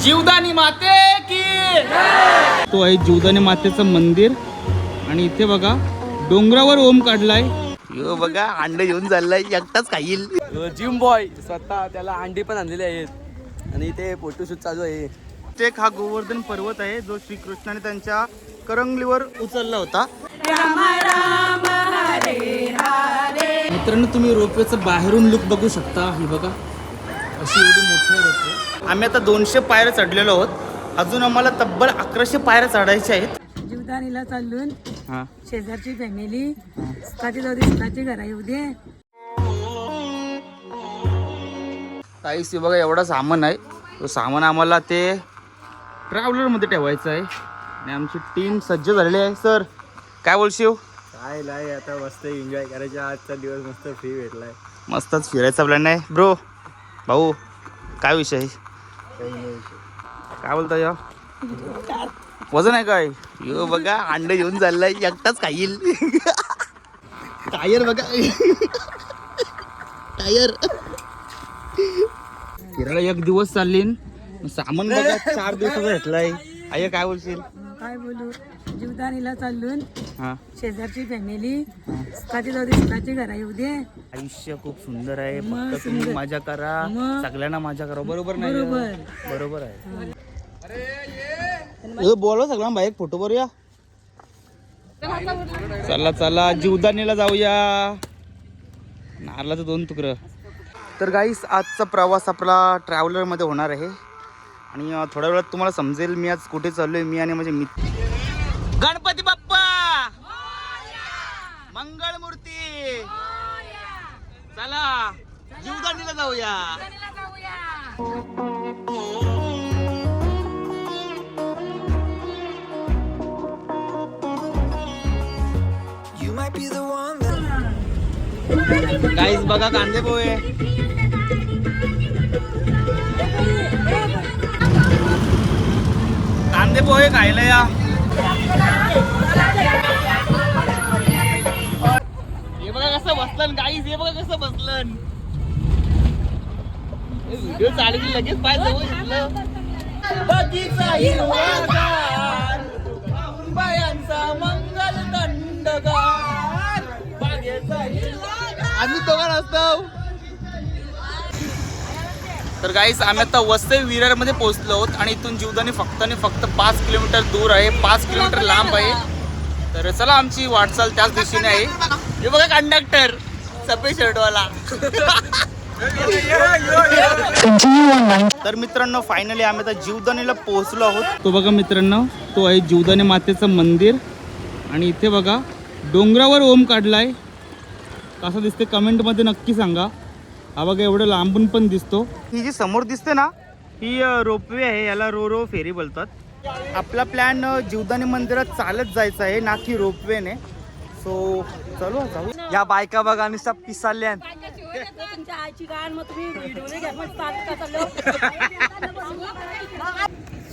जीवदानी माते की तो आहे जीवदानी मातेचं मंदिर आणि इथे बघा डोंगरावर ओम काढलाय. यो बघा अंडे घेऊन चाललाय एकटाच खाईल. जिम बॉय स्वतः त्याला अंडी पण आणलेली आहेत आणि इथे फोटोशूट चालू आहे. एक हा गोवर्धन पर्वत आहे जो श्रीकृष्णाने त्यांच्या करंगलीवर उचलला होता. मित्रांनो तुम्ही रोपवेचं बाहेरून लुक बघू शकता. हे बघा अशी एवढी मोठी रोपवे. आम्ही आता 200 पायऱ्या चढलेलो आहोत. अजून आम्हाला तब्बल 1100 पायऱ्या चढायच्या आहेत. जीवदानीला चालून हा शेजारची फॅमिली सकाळची जाऊ दे सकाळची घरा येऊ दे. काहीच बघा एवढा सामान आहे. तो सामान आम्हाला ते ट्रॅव्हलरमध्ये ठेवायचं आहे आणि आमची टीम सज्ज झालेली आहे. सर काय बोलशील? काय नाही आता मस्त एन्जॉय करायचा. आजचा दिवस मस्त फ्री भेटलाय. मस्तच फिरायचा प्लॅन आहे. ब्रो भाऊ काय विषय आहे? काय बोलता या वजन आहे काय? यो बघा अंडे घेऊन चाललाय एकटाच खाईल. टायर बघा टायर. फिरायला 1 दिवस चाललीन सामान बघा 4 दिवसाचा घेतलाय. आई काय बोलशील? काय बोलू जीवदानीला चालून हा शेजारची फॅमिली सकाळची जाऊ दे सकाळची घरा येऊ दे. आयुष्य खूप सुंदर आहे. मग फक्त तुम्ही सुंदर. मजा करा. मग. सगळ्यांना मजा करा. बरोबर नाही? बरोबर. बरोबर आहे. बोलवा सगळ्यांना बाईक फोटो करूया. चला चला जीवदानीला जाऊया. नारळाचं 2 तुकडं. तर गाईस आजचा प्रवास आपला ट्रॅव्हलरमध्ये होणार आहे आणि थोड्या वेळात तुम्हाला समजेल मी आज कुठे चाललोय. मी आणि माझे मित्र. गणपती बाप्पा मंगळ मूर्ती. चला जीवदानीला जाऊया. गाईस बघा कांदे पोहे. कांदे पोहे खायला या. हे बघा कसं बसलं गाईस. हे बघा कसं बसलं. व्हिडिओ चालू की लगेच पाय जवळ घेतलं. बाकीचा हिरवागार बायांचा मंगल दंडगार बागेचा हिरवागार. आम्ही दोघं असतो. तर गाईस आम्ही आता वसई विरारमध्ये पोहोचलो आहोत आणि इथून जीवदानी फक्त 5 किलोमीटर दूर आहे. 5 किलोमीटर लांब आहे. तर चला आमची वाटचाल त्याच दिशेने आहे. हे बघा कंडक्टर सफेद शर्टवाला. तर मित्रांनो फायनली आम्ही आता जीवदानीला पोहोचलो आहोत. तो बघा मित्रांनो तो आहे जीवदानी मातेचं मंदिर आणि इथे बघा डोंगरावर ओम काढलाय. कसं दिसते कमेंटमध्ये नक्की सांगा. हा बघा एवढं लांबून पण दिसतो. ही जी समोर दिसते ना ही रोपवे आहे. याला रो फेरी बोलतात. आपला प्लॅन जीवदानी मंदिरात चालत जायचं आहे ना की रोपवेने. सो चलो जाऊ. या बायका बघा आणि सब पिसाल्यान.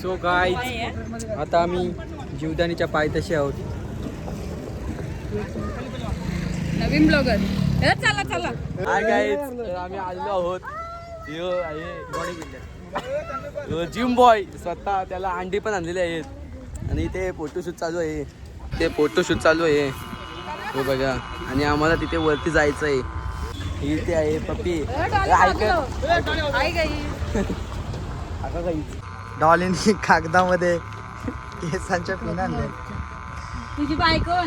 सो गाईज आता आम्ही जीवदानीच्या पायथ्याशी आहोत. नवीन ब्लॉगर चला चला. हाय गाईज तर आम्ही आलेलो आहोत. यो आहे गोणी किल्ल्यात. जिम बॉय स्वतः त्याला अंडी पण आणलेली आहेत आणि इथे फोटोशूट चालू आहे. हो बघा आणि आम्हाला तिथे वरती जायचं आहे. इथे आहे पप्पी. डॉलीने कागदामध्ये केसांच्या पिना आणल्या. तुझी बायको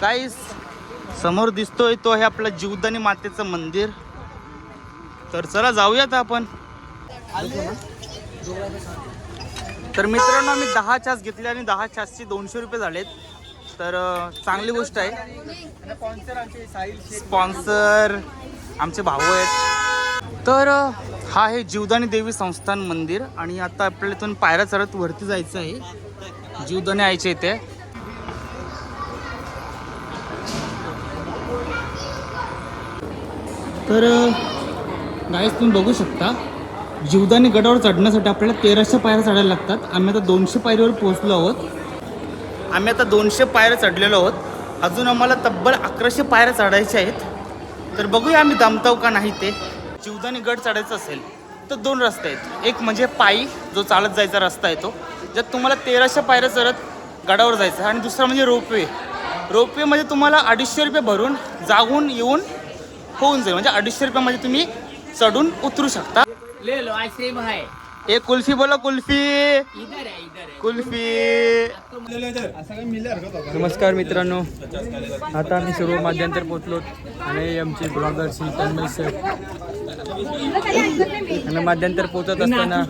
गाईस समोर दिसतोय तो आहे आपलं जीवदानी मातेचं मंदिर. तर चला जाऊयात आपण. तर मित्रांनो आम्ही 10 छास घेतले आणि 10 छासचे 200 रुपये झालेत. तर चांगली गोष्ट आहे. स्पॉन्सर आमचे भाऊ आहेत. तर हा आहे जीवदानी देवी संस्थान मंदिर आणि आता आपल्याला इथून पायऱ्या चढत वरती जायचं आहे जीवदानी आईच्या इथे. तर गाईस तुम्ही बघू शकता जीवदानी गडावर चढण्यासाठी आपल्याला 1300 पायऱ्या चढायला लागतात. आम्ही आता 200 पायरीवर पोहोचलो आहोत. आम्ही आता 200 पायऱ्या चढलेलो आहोत. अजून आम्हाला तब्बल 1100 पायऱ्या चढायच्या आहेत. तर बघूया आम्ही दमताव का नाही ते. जीवदानी गड चढायचं असेल फक्त 2 रस्ते आहेत. एक म्हणजे पायी जो चालत जायचा रस्ता आहे तो, ज्यात तुम्हाला 1300 पायऱ्या चढत गडावर जायचं. आणि दुसरा म्हणजे रोपवे. रोपवेमध्ये तुम्हाला 250 रुपये भरून जाऊन येऊन होऊन जाईल. म्हणजे 250 रुपयामध्ये तुम्ही चढून उतरू शकता. ले लो आइसक्रीम है एक कुल्फी बोला, कुल्फी इधर है कुल्फी. नमस्कार मित्रांनो, आता आम्ही सर्व मध्यंतर पोचलो आणि आमचे ब्लॉगर श्री तन्मय सर आणि मध्यंतर पोचत असताना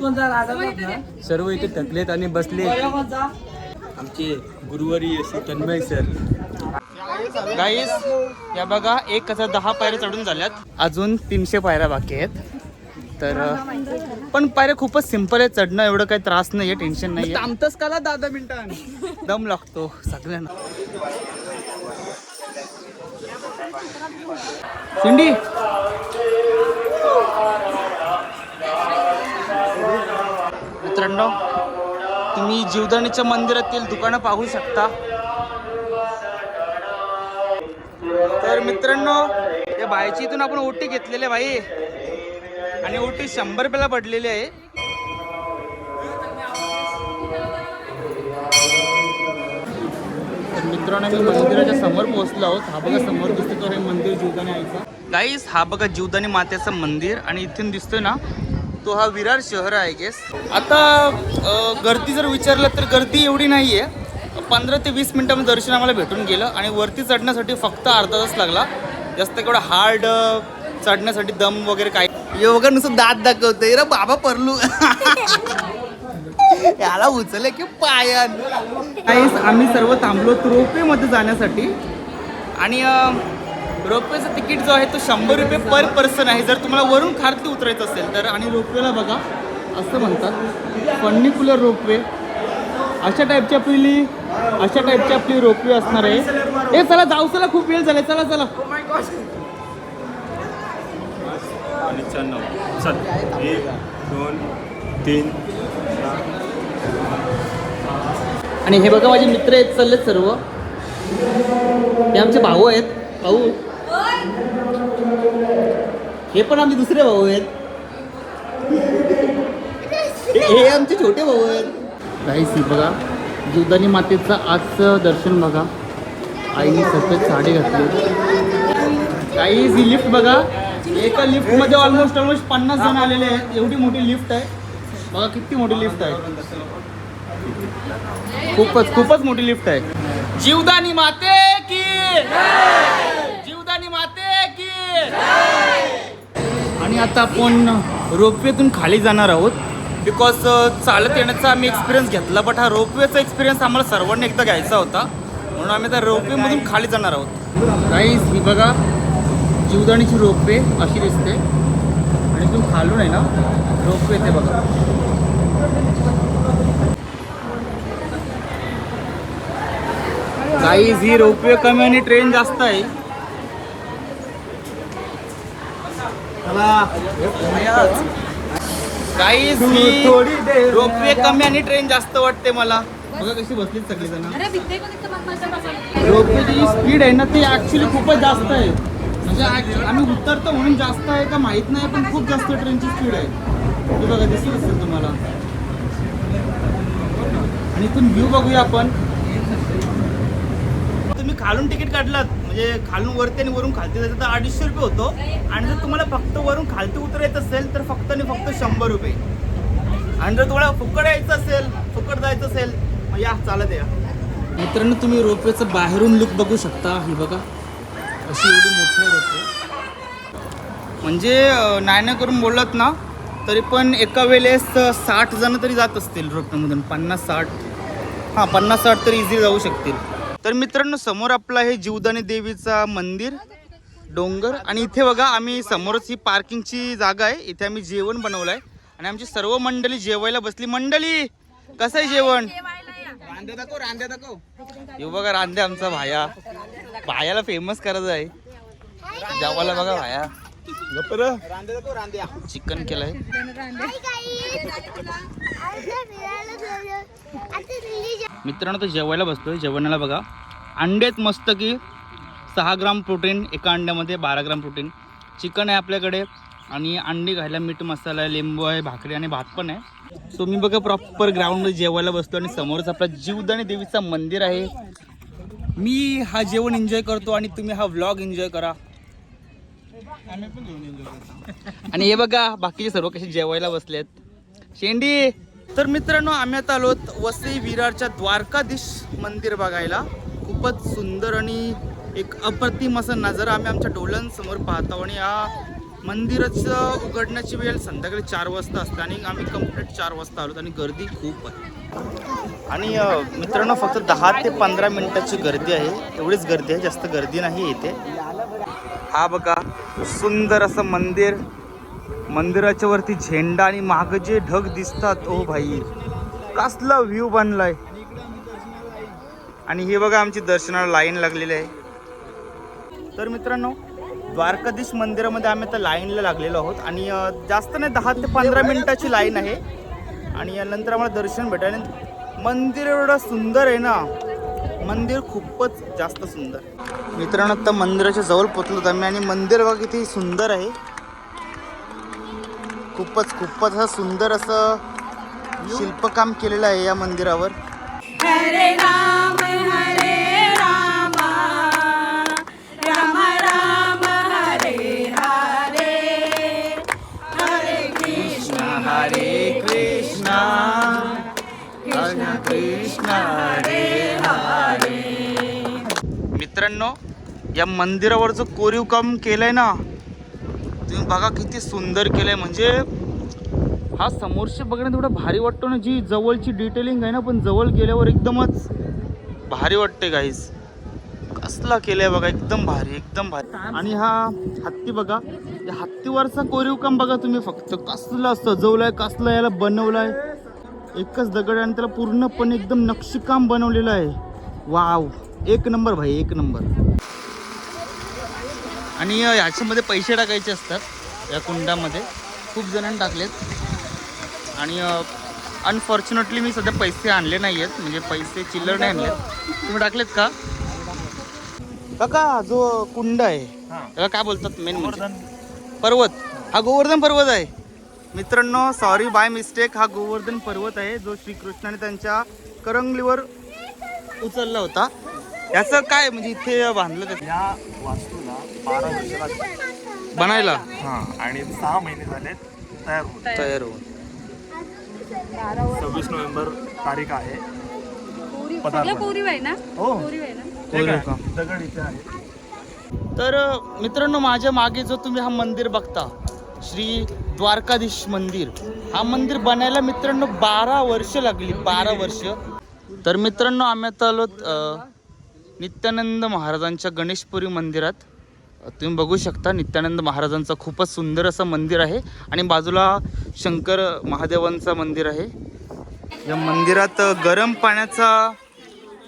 सर्व इथे थकलेत आणि बसले. आमचे गुरुवारी श्री तन्मय सर. गाईस या बघा 1010 पायऱ्या चढून झाल्यात. अजून 300 पायऱ्या बाकी आहेत. तर पण पायऱ्या खूपच सिंपल आहे. चढणं एवढं काही त्रास नाही आहे, टेन्शन नाही आहे. आमतच काला 10 मिनिटांनी दम लागतो सगळ्यांना. शिंडी मित्रांनो, तुम्ही जीवदानीच्या मंदिरातील दुकानं पाहू शकता. तर मित्रांनो, या बाईची इथून आपण ओटी घेतलेली बाई आणि ओटी 100 रुपयाला पडलेली आहे. तर मित्रांनो, मी मंदिराच्या समोर पोहोचलो आहोत. हा बघा समोर दिसतो तो हे मंदिर जीवदानी आईचा. गाईस हा बघा जीवदानी मातेचं मंदिर आणि इथून दिसतोय ना तो हा विरार शहर आहे गेस. आता गर्दी जर विचारलं तर गर्दी एवढी नाही आहे. 15 ते 20 मिनिटांमध्ये दर्शन आम्हाला भेटून गेलं आणि वरती चढण्यासाठी फक्त अर्धा तास लागला. जास्त एवढा हार्ड चढण्यासाठी दम वगैरे काय. योगा नुसतं दात दाखवतोय रे बाबा परलू. याला उचलले की पायान. आम्ही सर्व थांबलो रोपवेमध्ये जाण्यासाठी आणि रोपवेचं तिकीट जो आहे तो 100 रुपये पर पर्सन आहे जर तुम्हाला वरून खारती उतरायचं असेल तर. आणि रोपवेला बघा असं म्हणतात फनिक्युलर रोपवे. अशा टाईपची आपली रोपवे असणार आहे. हे चला जाऊ, चला खूप वेळ झालाय. चला चला. आणि 1 2 3. आणि हे बघा माझे मित्र आहेत चाललेत सर्व. हे आमचे भाऊ आहेत. भाऊ हे पण आमचे दुसरे भाऊ आहेत. हे आमचे छोटे भाऊ आहेत. गाईस ही बघा जीवदानी मातेचं आजचं दर्शन बघा. आईने सफेद साडी घातली. गाईस ही लिफ्ट बघा. एका लिफ्टमध्ये ऑलमोस्ट 50 जण आलेले आहेत. एवढी मोठी लिफ्ट आहे बघा. किती मोठी लिफ्ट आहे. खूपच मोठी लिफ्ट आहे. जीवदानी माते की जीवदानी माते की. आणि आता आपण रोपवेतून खाली जाणार आहोत. बिकॉज चालत येण्याचा आम्ही एक्सपिरियन्स घेतला बट हा रोपवेचा एक्सपिरियन्स आम्हाला सर्वांनी एकदा घ्यायचा होता म्हणून आम्ही त्या रोपवेमधून खाली जाणार आहोत. गाईस ही बघा जीवदानीची रोपवे अशी दिसते आणि तुम्ही खालून आहे ना रोपवे ते बघा. गाईस ही रोपवे कमी आणि ट्रेन जास्त आहे. गाईस ही रोपवे कमी आणि ट्रेन जास्त वाटते मला. बघा कशी बसलीत सगळी जण. रोपवेची जी स्पीड आहे ना ती ऍक्च्युली खूपच जास्त आहे. म्हणजे आम्ही उतरतो म्हणून जास्त आहे का माहित नाही पण खूप जास्त ट्रेनची स्पीड आहे. ते बघा दिसत असेल तुम्हाला. आणि इथून व्ह्यू बघूया आपण. तुम्ही खालून तिकीट काढलात म्हणजे खालून वरती आणि वरून खालती जायचं तर 250 रुपये होतो. आणि जर तुम्हाला फक्त वरून खालती उतरायचं असेल तर फक्त आणि फक्त 100 रुपये. आणि जर तुम्हाला फुकट यायचं असेल फुकट जायचं असेल मग या चालत या. मित्रांनो तुम्ही रोपवेचं बाहेरून लुक बघू शकता. ही बघा अशी एवढी मोठी आहे रोपवे. म्हणजे नाही करून बोललात ना तरी पण एका वेळेस 60 जण तरी जात असतील रोपवेमधून. 50-60 हां 50-60 तरी इझी जाऊ शकतील. तर मित्रांनो समोर आपलं आहे जीवदानी देवीचा मंदिर डोंगर. आणि इथे बघा आम्ही समोरच ही पार्किंगची जागा आहे. इथे आम्ही जेवण बनवलं आहे आणि आमची सर्व मंडळी जेवायला बसली. मंडळी कसं आहे जेवण. रांध्या दाखव. येऊ बघा रांध्या आमचा भायाला फेमस करायचं आहे. जेवायला बघा भाया चिकन केलंय. मित्रांनो तर जेवायला बसतोय. जेवणाला बघा अंडेत मस्त की 6 ग्राम प्रोटीन एका अंड्यामध्ये 12 ग्राम प्रोटीन. चिकन आहे आपल्याकडे आणि अंडी खायला मीठ मसाला आहे, लिंबू आहे, भाकरी आणि भात पण आहे. सो मी बघा प्रॉपर ग्राउंडवर जेवायला बसतो आणि समोरच आपला जीवदानी देवीचं मंदिर आहे. मी हा जेवण एन्जॉय करतो आणि तुम्ही हा व्लॉग एन्जॉय करा. आणि हे बघा बाकीचे सर्व कसे जेवायला बसलेत. शेंडी. तर मित्रांनो आम्ही आता आलो वसई विरारच्या द्वारकाधीश मंदिर बघायला. खूपच सुंदर आणि एक अप्रतिम असा नजारा आम्ही आमच्या डोळ्यांसमोर पाहतो. आणि या मंदिराचं उघडण्याची वेळ संध्याकाळी 4 वाजता असते आणि आम्ही कंप्लीट 4 वाजता आलो आणि गर्दी खूप आहे. आणि मित्रांनो फक्त 10 ते 15 मिनिटाची गर्दी आहे, एवढीच गर्दी आहे, जास्त गर्दी नाही इथे. हा बघा सुंदर असं मंदिर, मंदिराच्या वरती झेंडा आणि मागे जे ढग दिसतात, ओ भाई कसला व्ह्यू बनलाय. आणि हे बघा आमची दर्शनाला लाईन लागलेली आहे. तर मित्रांनो द्वारकाधीश मंदिरामध्ये आम्ही आता लाईनला लागलेलो आहोत आणि जास्त नाही 10 ते 15 मिनिटाची लाईन आहे. आणि नंतर आम्हाला दर्शन भेटेल. मंदिर एवढं सुंदर आहे ना, मंदिर खूपच जास्त सुंदर. मित्रांनो आता मंदिराच्या जवळ पोचलो आम्ही आणि मंदिर बघा किती सुंदर आहे. खूपच असं सुंदर असं शिल्पकाम केलेलं आहे या मंदिरावर. हरे राम राम राम हरे हरे, हरे कृष्ण कृष्ण कृष्ण हरे हरे. मित्रांनो या मंदिरावर जो कोरीव काम केलंय ना, तुम्ही बघा किती सुंदर केलंय. म्हणजे हा समोरचे बघण्यात एवढं भारी वाटतो ना, जी जवळची डिटेलिंग आहे ना, पण जवळ गेल्यावर एकदमच भारी वाटते गाईज. कसला केलंय बघा, एकदम भारी एकदम भारी. आणि हा हत्ती बघा, या हत्तीवरचा कोरीव काम बघा तुम्ही, फक्त कसला सजवलाय, कसला याला बनवलाय. एकच दगड आणि त्याला पूर्णपणे एकदम नक्षीकाम बनवलेलं आहे. वाव, एक नंबर भाई, एक नंबर. आणि याच्यामध्ये पैसे टाकायचे असतात या कुंडामध्ये. खूप जणांनी टाकलेत आणि अनफॉर्च्युनेटली मी सध्या पैसे आणले नाही आहेत, म्हणजे पैसे चिल्लर नाही आणले. तुम्ही टाकलेत का काका? जो कुंड आहे त्याला काय बोलतात मेन म्हणजे? पर्वत. हा गोवर्धन पर्वत आहे मित्रांनो. सॉरी बाय मिस्टेक, हा गोवर्धन पर्वत आहे जो श्रीकृष्णाने त्यांच्या करंगलीवर उचलला होता. याचं काय म्हणजे इथे बांधलं त्यात या वास्तूला 12 वर्ष लागली बनायला. हां, आणि 6 महिने झाले तयार होऊन. 26 नोव्हेंबर तारीख आहे. पोरी आहे ना? हो, पोरी आहे ना? ठीक आहे. दगड इथे आहे. तर मित्रांनो माझ्या मागे जो तुम्ही हा मंदिर बघता, श्री द्वारकाधीश मंदिर, हा मंदिर बनायला मित्रांनो 12 वर्ष लागली, 12 वर्ष. तर मित्रांनो आम्ही आता आलो नित्यानंद महाराजांच्या गणेशपुरी मंदिरात. तुम्ही बघू शकता नित्यानंद महाराजांचं खूपच सुंदर असं मंदिर आहे आणि बाजूला शंकर महादेवांचं मंदिर आहे. या मंदिरात गरम पाण्याचा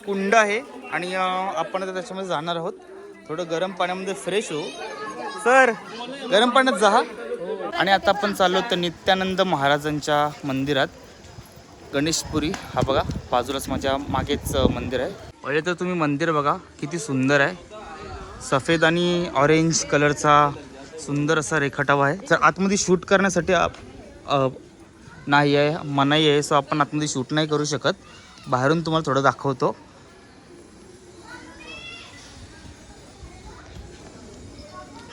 कुंड आहे आणि आपण आता त्याच्यामध्ये जाणार आहोत. थोडं गरम पाण्यामध्ये फ्रेश होऊ. सर गरम पाण्यात जा. आणि आता आपण चाललो तर नित्यानंद महाराजांच्या मंदिरात गणेशपुरी. हा बघा बाजूलाच माझ्या मागेच मंदिर आहे. पहिले तर तुम्ही मंदिर बघा किती सुंदर आहे. सफेद आणि ऑरेंज कलरचा सुंदर असा रेखाटावा आहे. जर आतमध्ये शूट करण्यासाठी नाही आहे, मनाई आहे, सो आपण आतमध्ये शूट नाही करू शकत. बाहेरून तुम्हाला थोडं दाखवतो.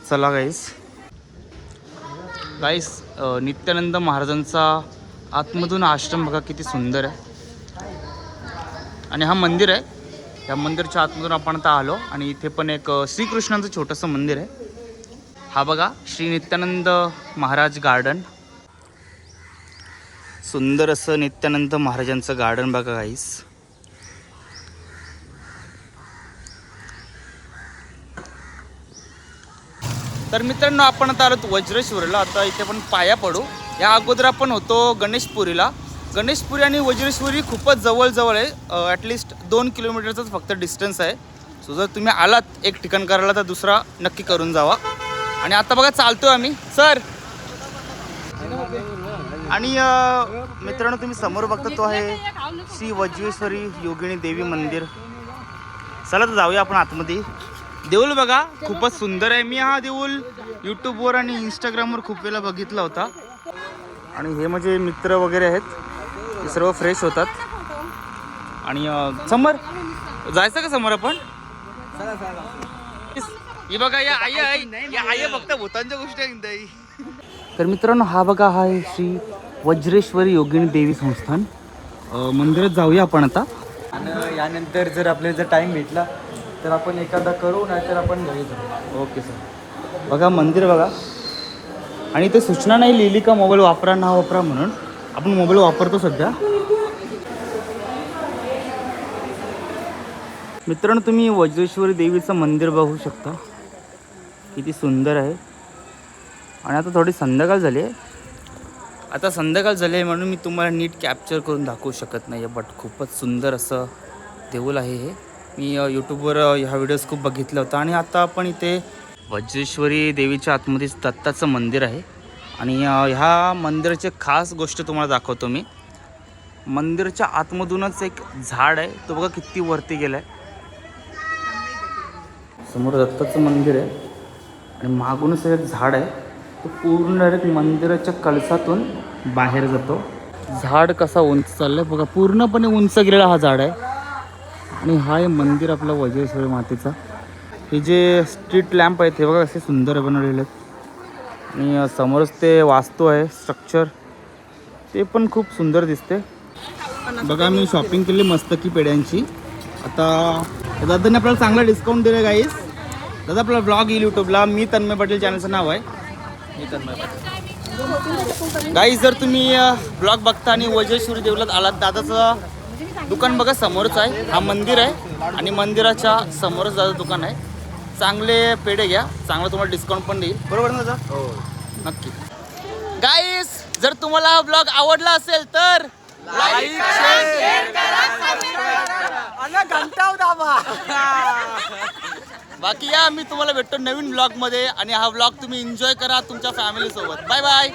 चला गाईस नित्यानंद महाराजांचा आतमधून आश्रम बघा किती सुंदर आहे. आणि हा मंदिर आहे. या मंदिरच्या आतमधून आपण आता आलो आणि इथे पण एक श्रीकृष्णांचं छोटंसं मंदिर आहे. हा बघा श्री नित्यानंद महाराज गार्डन. सुंदर असं नित्यानंद महाराजांचं गार्डन बघा गाईस. तर मित्रांनो आपण आता आलो वज्रेश्वरीला. आता इथे आपण पाया पडू. या अगोदर आपण होतो गणेशपुरीला. गणेशपुरी आणि वज्रेश्वरी खूपच जवळ आहे. ॲटलिस्ट 2 किलोमीटरचाच फक्त डिस्टन्स आहे. सो जर तुम्ही आलात एक ठिकाण करायला तर दुसरा नक्की करून जावा. आणि आता बघा चालतोय आम्ही सर. आणि मित्रांनो तुम्ही समोर बघता तो आहे श्री वज्रेश्वरी योगिनी देवी मंदिर. चला तर जाऊया आपण आतमध्ये. देऊळ बघा खूपच सुंदर आहे. मी हा देऊळ यूट्यूबवर आणि इंस्टाग्रामवर खूप वेळा बघितला होता. आणि हे म्हणजे मित्र वगैरे आहेत, हे सर्व फ्रेश होतात. आणि समोर जायचं का समोर आपण? ही बघा या आई फक्त भूतांच्या गोष्टी. तर मित्रांनो हा बघा हा आहे श्री वज्रेश्वरी योगिनी देवी संस्थान. मंदिरात जाऊया आपण आता. आणि यानंतर जर आपल्याला जर टाइम भेटला तर आपण एखादा करू, नाहीतर आपण घरी जाऊ. Okay sir. बघा मंदिर बघा. आणि ते सूचना नाही लिहिली का मोबाईल वापरा ना वापरा म्हणून. आपण मोबाईल वापरतो सध्या. मित्रांनो तुम्ही वज्रेश्वरी देवीचं मंदिर बघू शकता, किती सुंदर आहे. आणि आता थोडी संध्याकाळ झाली आहे. आता संध्याकाळ झाली आहे म्हणून मी तुम्हाला नीट कॅप्चर करून दाखवू शकत नाही आहे, बट खूपच सुंदर असं देऊळ आहे हे. मी यूट्यूबवर ह्या व्हिडिओज खूप बघितला होता. आणि आता आपण इथे वज्रेश्वरी देवीच्या आतमध्ये दत्ताचं मंदिर आहे. आणि ह्या मंदिराची खास गोष्ट तुम्हाला दाखवतो मी. मंदिराच्या आतमधूनच एक झाड आहे, तो बघा किती वरती गेला आहे. समोर दत्ताचं मंदिर आहे आणि मागूनच एक झाड आहे, तो पूर्ण डायरेक्ट मंदिराच्या कळसातून बाहेर जातो. झाड कसा उंच चाललं आहे बघा, पूर्णपणे उंच गेलेला हा झाड आहे. आणि हा आहे मंदिर आपला वज्रेश्वरी मातेचा. हे जे स्ट्रीट लॅम्प आहेत हे बघा कसे सुंदर बनवलेले आहेत. आणि समोरच ते वास्तू आहे स्ट्रक्चर, ते पण खूप सुंदर दिसते. बघा मी शॉपिंग केली मस्तकी पेड्यांची. आता दादाने आपल्याला चांगला डिस्काउंट दिलं गाईस. दादा आपला ब्लॉग येईल यूट्यूबला. मी तन्मय पाटील चॅनलचं नाव आहे, मी तन्मय पाटील. गाईस जर तुम्ही ब्लॉग बघता आणि वज्रेश्वरी देवळात आलात, दादाचं दुकान बघा समोरच आहे. हा मंदिर आहे आणि मंदिराच्या समोरच दादा दुकान आहे. चांगले पेढे घ्या, चांगला तुम्हाला डिस्काउंट पण देईल. बरोबर ना दादा? हो नक्की. गाईस जर तुम्हाला हा ब्लॉग आवडला असेल तर लाईक शेअर आणि घंटा दाबा. बाकी या मी तुम्हाला भेटतो नवीन ब्लॉग मध्ये. आणि हा ब्लॉग तुम्ही एन्जॉय करा तुमच्या फॅमिली सोबत. Bye bye.